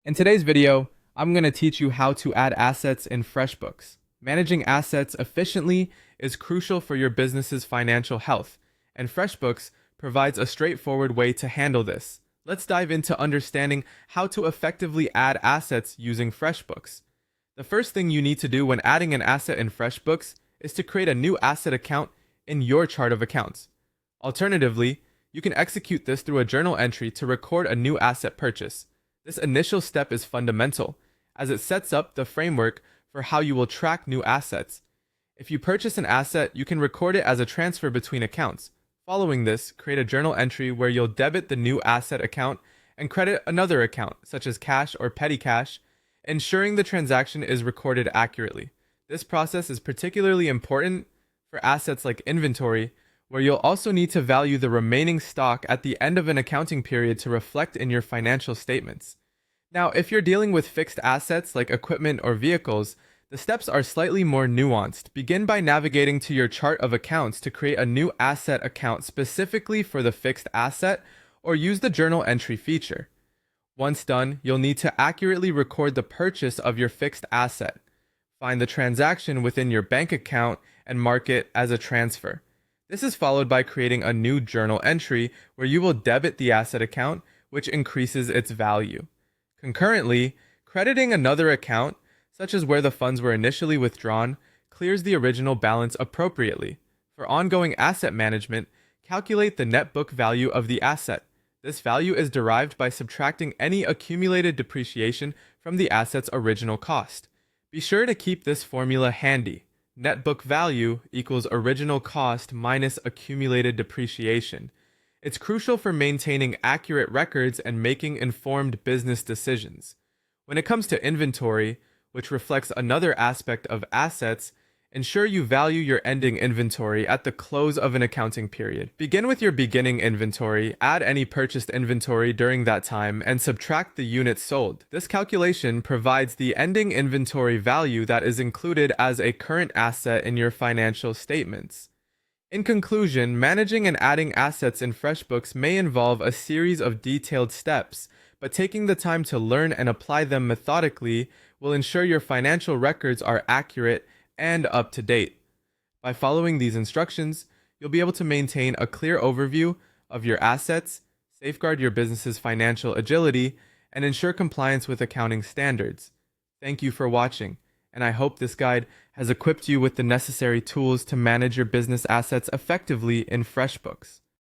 In today's video, I'm going to teach you how to add assets in Freshbooks. Managing assets efficiently is crucial for your business's financial health, and Freshbooks provides a straightforward way to handle this. Let's dive into understanding how to effectively add assets using Freshbooks. The first thing you need to do when adding an asset in Freshbooks is to create a new asset account in your chart of accounts. Alternatively, you can execute this through a journal entry to record a new asset purchase. This initial step is fundamental, as it sets up the framework for how you will track new assets. If you purchase an asset, you can record it as a transfer between accounts. Following this, create a journal entry where you'll debit the new asset account and credit another account, such as cash or petty cash, ensuring the transaction is recorded accurately. This process is particularly important for assets like inventory, where you'll also need to value the remaining stock at the end of an accounting period to reflect in your financial statements. Now, if you're dealing with fixed assets like equipment or vehicles, the steps are slightly more nuanced. Begin by navigating to your chart of accounts to create a new asset account specifically for the fixed asset, or use the journal entry feature. Once done, you'll need to accurately record the purchase of your fixed asset. Find the transaction within your bank account and mark it as a transfer. This is followed by creating a new journal entry where you will debit the asset account, which increases its value. Concurrently, crediting another account, such as where the funds were initially withdrawn, clears the original balance appropriately. For ongoing asset management, calculate the net book value of the asset. This value is derived by subtracting any accumulated depreciation from the asset's original cost. Be sure to keep this formula handy. Net book value equals original cost minus accumulated depreciation. It's crucial for maintaining accurate records and making informed business decisions. When it comes to inventory, which reflects another aspect of assets, ensure you value your ending inventory at the close of an accounting period. Begin with your beginning inventory, add any purchased inventory during that time, and subtract the units sold. This calculation provides the ending inventory value that is included as a current asset in your financial statements. In conclusion, managing and adding assets in Freshbooks may involve a series of detailed steps, but taking the time to learn and apply them methodically will ensure your financial records are accurate and up to date. By following these instructions, you'll be able to maintain a clear overview of your assets, safeguard your business's financial agility, and ensure compliance with accounting standards. Thank you for watching, and I hope this guide has equipped you with the necessary tools to manage your business assets effectively in Freshbooks.